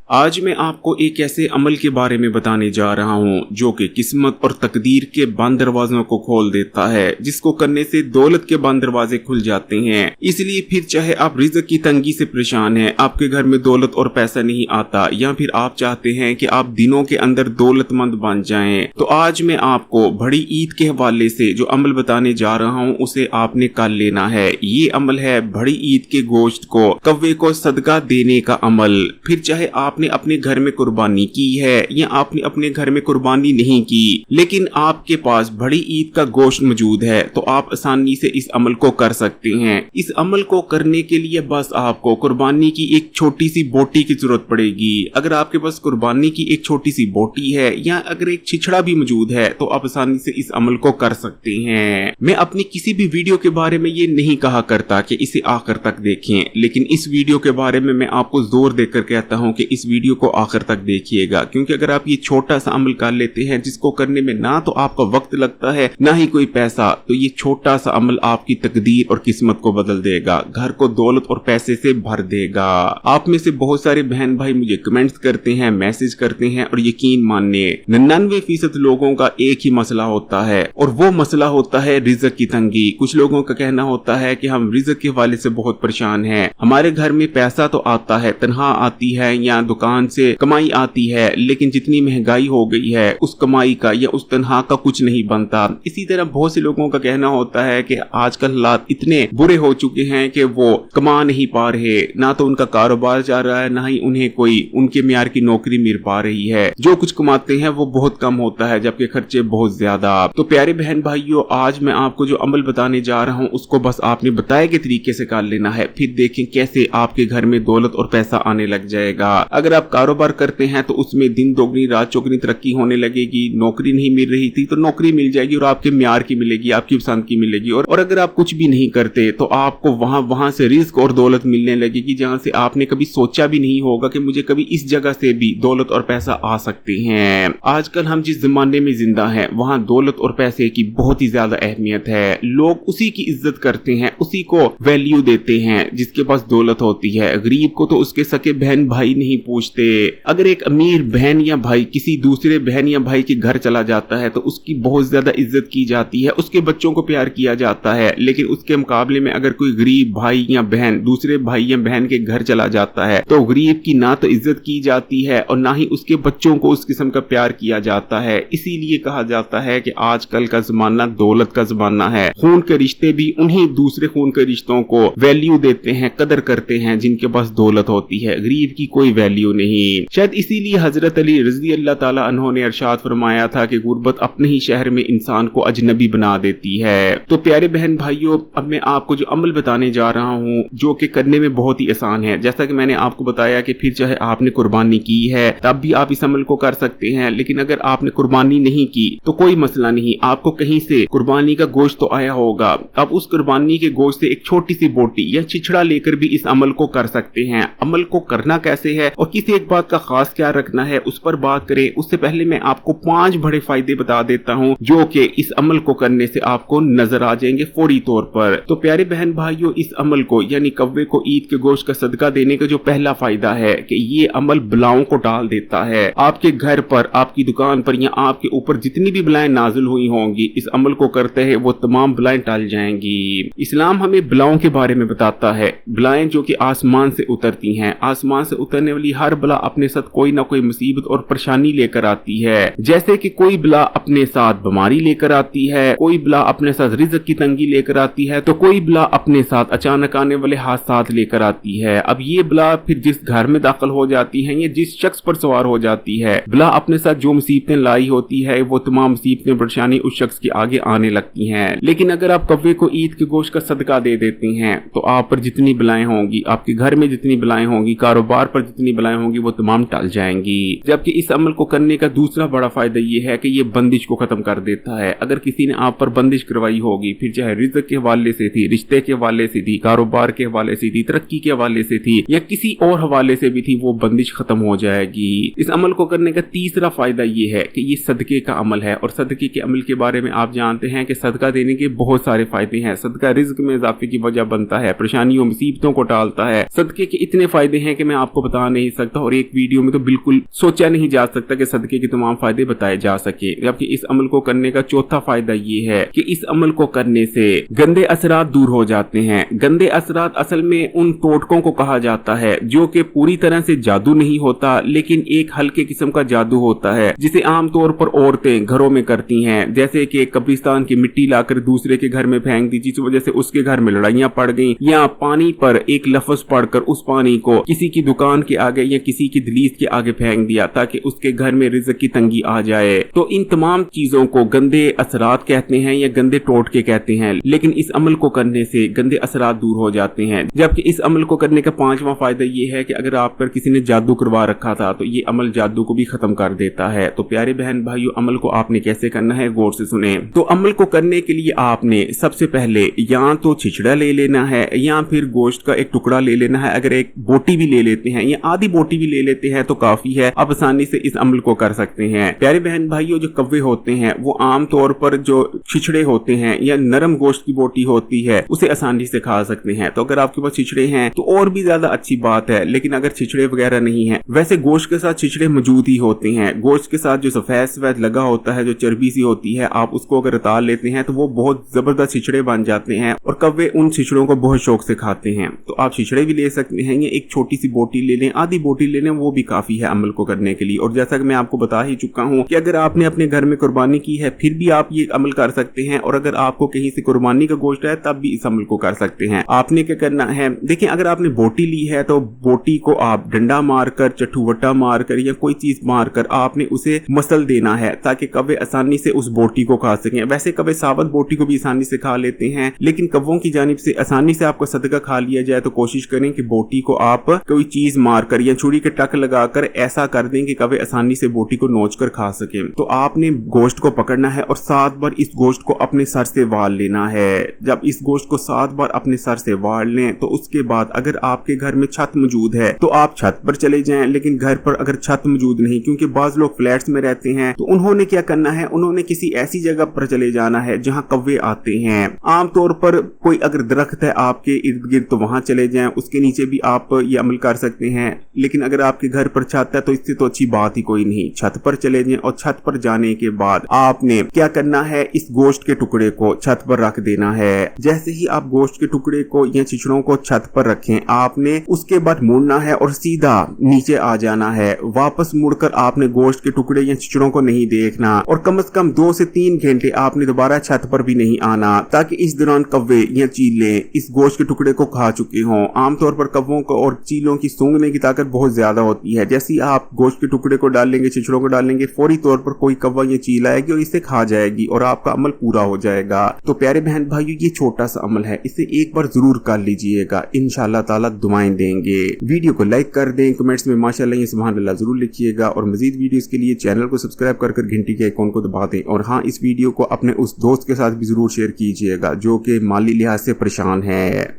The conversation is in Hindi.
आज मैं आपको एक ऐसे अमल के बारे में बताने जा रहा हूँ जो कि किस्मत और तकदीर के बंद दरवाजों को खोल देता है, जिसको करने से दौलत के बंद दरवाजे खुल जाते हैं। इसलिए फिर चाहे आप रिज़्क की तंगी से परेशान हैं, आपके घर में दौलत और पैसा नहीं आता, या फिर आप चाहते हैं कि आप दिनों के अंदर दौलतमंद बन जाएं, तो आज मैं आपको बड़ी ईद के हवाले से जो अमल बताने जा रहा हूँ उसे आपने कर लेना है। ये अमल है बड़ी ईद के गोश्त को कव्वे को सदका देने का अमल। फिर चाहे आपने अपने घर में कुर्बानी की है या आपने अपने घर में कुर्बानी नहीं की, लेकिन आपके पास बड़ी ईद का गोश्त मौजूद है, तो आप आसानी से इस अमल को कर सकते हैं। इस अमल को करने के लिए बस आपको कुर्बानी की एक छोटी सी बोटी की जरूरत पड़ेगी। अगर आपके पास कुर्बानी की एक छोटी सी बोटी है या अगर एक छिछड़ा भी मौजूद है तो आप आसानी से इस अमल को कर सकते हैं। मैं अपनी किसी भी वीडियो के बारे में ये नहीं कहा करता कि इसे आखिर तक देखें, लेकिन इस वीडियो के बारे में मैं आपको जोर देकर कहता हूं कि इस वीडियो को आखिर तक देखिएगा, क्योंकि अगर आप ये छोटा सा अमल कर लेते हैं जिसको करने में ना तो आपका वक्त लगता है ना ही कोई पैसा, तो ये छोटा सा अमल आपकी तकदीर और किस्मत को बदल देगा, घर को दौलत और पैसे से भर देगा। आप में से बहुत सारे बहन भाई मुझे कमेंट्स करते हैं, मैसेज करते हैं, और यकीन मानिए 99% लोगों का एक ही मसला होता है और वो मसला होता है रिज़्क की तंगी। कुछ लोगों का कहना होता है कि हम रिज़्क के हवाले से बहुत परेशान हैं, हमारे घर में पैसा तो आता है, तनख्वाह आती है या दुकान से कमाई आती है, लेकिन जितनी महंगाई हो गई है उस कमाई का या उस तनख्वाह का कुछ नहीं बनता। इसी तरह बहुत से लोगों का कहना होता है कि आजकल हालात इतने बुरे हो चुके हैं कि वो कमा नहीं पा रहे, ना तो उनका कारोबार जा रहा है, ना ही उन्हें कोई उनके मियार की नौकरी मिल पा रही है। जो कुछ कमाते हैं वो बहुत कम होता है, जबकि खर्चे बहुत ज्यादा। तो प्यारे बहन भाइयों, आज मैं आपको जो अमल बताने जा रहा हूँ उसको बस आपने बताए गए तरीके से कर लेना है, फिर देखें कैसे आपके घर में दौलत और पैसा आने लग जाएगा। अगर आप कारोबार करते हैं तो उसमें दिन दोगुनी रात चौगुनी तरक्की होने लगेगी। नौकरी नहीं मिल रही थी तो नौकरी मिल जाएगी और आपके मियार की मिलेगी, आपकी पसंद की मिलेगी। और अगर आप कुछ भी नहीं करते तो आपको वहां से रिस्क और दौलत मिलने लगेगी जहां से आपने कभी सोचा भी नहीं होगा कि मुझे कभी इस जगह से भी दौलत और पैसा आ सकते हैं। आजकल हम जिस जमाने में जिंदा हैं वहां दौलत और पैसे की बहुत ही ज्यादा अहमियत है। लोग उसी की इज्जत करते हैं, उसी को वैल्यू देते हैं जिसके पास दौलत होती है। गरीब को तो उसके सके बहन भाई नहीं पूछते। अगर एक अमीर बहन या भाई किसी दूसरे बहन या भाई के घर चला जाता है तो उसकी बहुत ज्यादा इज्जत की जाती है, उसके बच्चों को प्यार किया जाता है। लेकिन उसके मुकाबले में अगर कोई गरीब भाई या बहन दूसरे भाई या बहन के घर चला जाता है तो गरीब की ना तो इज्जत की जाती है और ना ही उसके बच्चों को उस किस्म का प्यार किया जाता है। इसीलिए कहा जाता है कि आजकल का जमाना दौलत का जमाना है। खून के रिश्ते भी उन्हीं दूसरे खून के रिश्तों को वैल्यू देते हैं, कदर करते हैं जिनके पास दौलत होती है। गरीब की कोई वैल्यू नहीं। शायद इसीलिए हजरत अली रज़ी अल्लाह ताला अन्हो ने इरशाद फरमाया था कि गुर्बत अपने ही शहर में इंसान को अजनबी बना देती है। तो प्यारे बहन भाइयों, अब मैं आपको जो अमल बताने जा रहा हूँ जो कि करने में बहुत ही आसान है। जैसा कि मैंने आपको बताया कि फिर चाहे आपने कुर्बानी की है तब भी आप इस अमल को कर सकते हैं, लेकिन अगर आपने कुर्बानी नहीं की तो कोई मसला नहीं, आपको कहीं से कुर्बानी का गोश्त तो आया होगा। अब उस कुर्बानी के गोश्त से एक छोटी सी बोटी या छिछड़ा लेकर भी इस अमल को कर सकते हैं। अमल को करना कैसे है और किसी एक बात का खास क्या रखना है उस पर बात करें, उससे पहले मैं आपको 5 बड़े फायदे बता देता हूं जो कि इस अमल को करने से आपको नजर आ जाएंगे फौरी तौर पर। तो प्यारे बहन भाइयों, इस अमल को यानी कव्वे को ईद के गोश्त का सदका देने का जो पहला फायदा है कि ये अमल बलाओं को टाल देता है। आपके घर पर, आपकी दुकान पर या आपके ऊपर जितनी भी बलाएं नाजिल हुई होंगी इस अमल को करते हैं वो तमाम बलाएं टल जाएंगी। इस्लाम हमें बलाओं के बारे में बताता है, बलाएं जो कि आसमान से उतरती हैं। आसमान से उतरने वाली हर बला अपने साथ कोई ना कोई मुसीबत और परेशानी लेकर आती है। जैसे कि कोई बला अपने साथ बीमारी लेकर आती है, कोई बला अपने साथ रिज़्क की तंगी लेकर आती है, तो कोई बला अपने साथ अचानक आने वाले हादसात लेकर आती है। अब ये बला फिर जिस घर में दाखिल हो जाती है या जिस शख्स पर सवार हो जाती है, बला अपने साथ जो मुसीबतें लाई होती है वो तमाम मुसीबतें परेशानी उस शख्स के आगे आने लगती हैं। लेकिन अगर आप कव्वे को ईद के गोश्त का सदका दे देते हैं तो आप पर जितनी बलाएं होंगी, आपके घर में जितनी बलाएं होंगी, कारोबार पर जितनी बलाएं होंगी वो तमाम टल जाएंगी। जबकि इस अमल को करने का दूसरा बड़ा फायदा ये है कि ये बंदिश को खत्म कर देता है। अगर किसी ने आप पर बंदिश करवाई होगी, फिर चाहे रिज़्क के हवाले से थी, रिश्ते के हवाले से थी, कारोबार के हवाले से थी, तरक्की के हवाले से थी या किसी और हवाले से भी थी, वो बंदिश खत्म हो जाएगी। इस अमल को करने का तीसरा फायदा ये है कि ये सदके का अमल है और सदके के अमल के बारे में आप जानते हैं कि सदका देने के बहुत सारे फायदे हैं। सदका रिज़्क में इजाफे की वजह बनता है, परेशानियों मुसीबतों को टालता है। सदके के इतने फायदे हैं कि मैं आपको बता नहीं सकता और एक वीडियो में तो बिल्कुल सोचा नहीं जा सकता कि सदके के तमाम फायदे बताए जा सके। जबकि इस अमल को करने का चौथा फायदा ये है कि इस अमल को करने से गंदे असरात दूर हो जाते हैं। गंदे असरात असल में उन टोटकों को कहा जाता है जो कि पूरी तरह से जादू नहीं होता, लेकिन एक हल्के किस्म का जादू होता है जिसे आमतौर पर औरतें घरों में करती हैं। जैसे कि कब्रिस्तान की मिट्टी लाकर दूसरे के घर में फेंक दी, जिस वजह से उसके घर में लड़ाइयां पड़ गई, या पानी पर एक लफ्ज पढ़कर उस पानी को किसी की दुकान के आगे या किसी की दलीज के आगे फेंक दिया ताकि उसके घर में रिज़्क की तंगी आ जाए। तो इन तमाम चीजों को गंदे असरात कहते हैं या गंदे टोटके कहते हैं। लेकिन इस अमल को करने से गंदे असरात दूर हो जाते हैं। जबकि इस अमल को करने का पांचवा फायदा ये है कि अगर आप पर किसी ने जादू करवा रखा था तो ये अमल जादू को भी खत्म कर देता है। तो प्यारे बहन भाइयों, अमल को आपने कैसे करना है गौर से सुने। तो अमल को करने के लिए आपने सबसे पहले या तो छिछड़ा ले लेना है या फिर गोश्त का एक टुकड़ा ले लेना है। अगर एक बोटी भी ले लेते हैं या आधी बोटी भी ले लेते हैं तो काफी है, आप आसानी से इस अमल को कर सकते हैं। प्यारे बहन भाइयों, जो कव्वे होते हैं वो आमतौर पर जो छिछड़े होते हैं या नरम गोश्त की बोटी होती है उसे आसानी से खा सकते हैं। तो अगर आपके पास छिछड़े हैं तो और भी ज्यादा अच्छी बात है, लेकिन अगर छिछड़े वगैरह नहीं है, वैसे गोश्त के साथ छिछड़े मौजूद ही होते हैं। गोश्त के साथ जो सफेद लगा होता है, जो चर्बी सी होती है, आप उसको अगर उतार लेते हैं तो वो बहुत जबरदस्त छिछड़े बन जाते हैं और कव्वे उन छिछड़ों को बहुत शौक से खाते हैं। तो आप छिछड़े भी ले सकते हैं या एक छोटी सी बोटी ले लें, आधी बोटी ले लें, वो भी काफी है अमल को करने के लिए। और जैसा कि मैं आपको बता ही चुका हूं कि अगर आपने अपने घर में कुर्बानी की है फिर भी आप ये अमल कर सकते हैं, और अगर आपको कहीं से कुर्बानी का गोश्त है तब भी इस अमल को कर सकते हैं। आपने क्या करना है, देखिए अगर आपने बोटी ली है तो बोटी को आप डंडा मारकर, चट्टूवट्टा मारकर या कोई चीज मारकर आपने उसे मसल देना है ताकि कव्वे आसानी से उस बोटी को खा सकें। वैसे कव्वे साबुत बोटी को भी आसानी से खा लेते हैं, लेकिन कव्वों की जानिब से आसानी से आपको सदका खा लिया जाए तो कोशिश करें कि बोटी को आप कोई चीज मारकर या छुरी के टक लगाकर ऐसा कर दें कि कव्वे आसानी से बोटी को नोच कर खा सके। तो आपने गोश्त को पकड़ना है और 7 बार इस गोश्त को अपने सर से वाल लेना है। जब इस गोश्त को 7 बार अपने सर से वाल लें तो उसके बाद अगर आपके घर में छत मौजूद है तो आप छत पर चले जाएं। लेकिन घर पर अगर छत मौजूद नहीं, क्योंकि बाज लोग फ्लैट्स में रहते हैं, तो उन्होंने क्या करना है, उन्होंने किसी ऐसी जगह पर चले जाना है जहां कव्वे आते हैं। आमतौर पर कोई अगर दरख्त है आपके इर्द गिर्द तो वहां चले जाएं, उसके नीचे भी आप ये अमल कर सकते हैं। लेकिन अगर आपके घर पर छत है तो इससे तो अच्छी बात ही कोई नहीं, छत पर चले जाएं। और छत पर जाने के बाद आपने क्या करना है, इस गोश्त के टुकड़े को छत पर रख देना है। जैसे ही आप गोश्त के टुकड़े को या छिछड़ों को छत पर रखें, आपने उसके बाद मुड़ना है और सीधा नीचे आ जाना है। वापस मुड़कर आपने गोश्त के टुकड़े या छिछड़ों को नहीं देखना और कम से कम 2 से 3 घंटे आपने दोबारा छत पर भी नहीं आना, ताकि इस दौरान कव्वे या चीले इस गोश्त के टुकड़े को खा चुके हों। आमतौर पर कव्वों को और चीलों की सूंघने की ताकत बहुत ज्यादा होती है। जैसे ही आप गोश्त के टुकड़े को डालेंगे, छिछड़ों को डालेंगे, फौरी तौर पर कोई कव्वा या चील आएगी और इसे खा जाएगी और आपका अमल पूरा हो जाएगा। तो प्यारे बहन भाइयों, ये छोटा सा अमल है, इसे एक बार जरूर कर लीजिएगा, इंशाअल्लाह ताला दुआएं देंगे। वीडियो को लाइक कर दें, कमेंट्स में माशाअल्लाह या सुभान अल्लाह जरूर लिखिएगा और मजीद वीडियोस के लिए चैनल को सब्सक्राइब कर घंटी के आइकॉन को दबा दें। और हाँ, इस वीडियो को अपने उस दोस्त के साथ भी जरूर शेयर कीजिएगा जो कि माली लिहाज से परेशान है।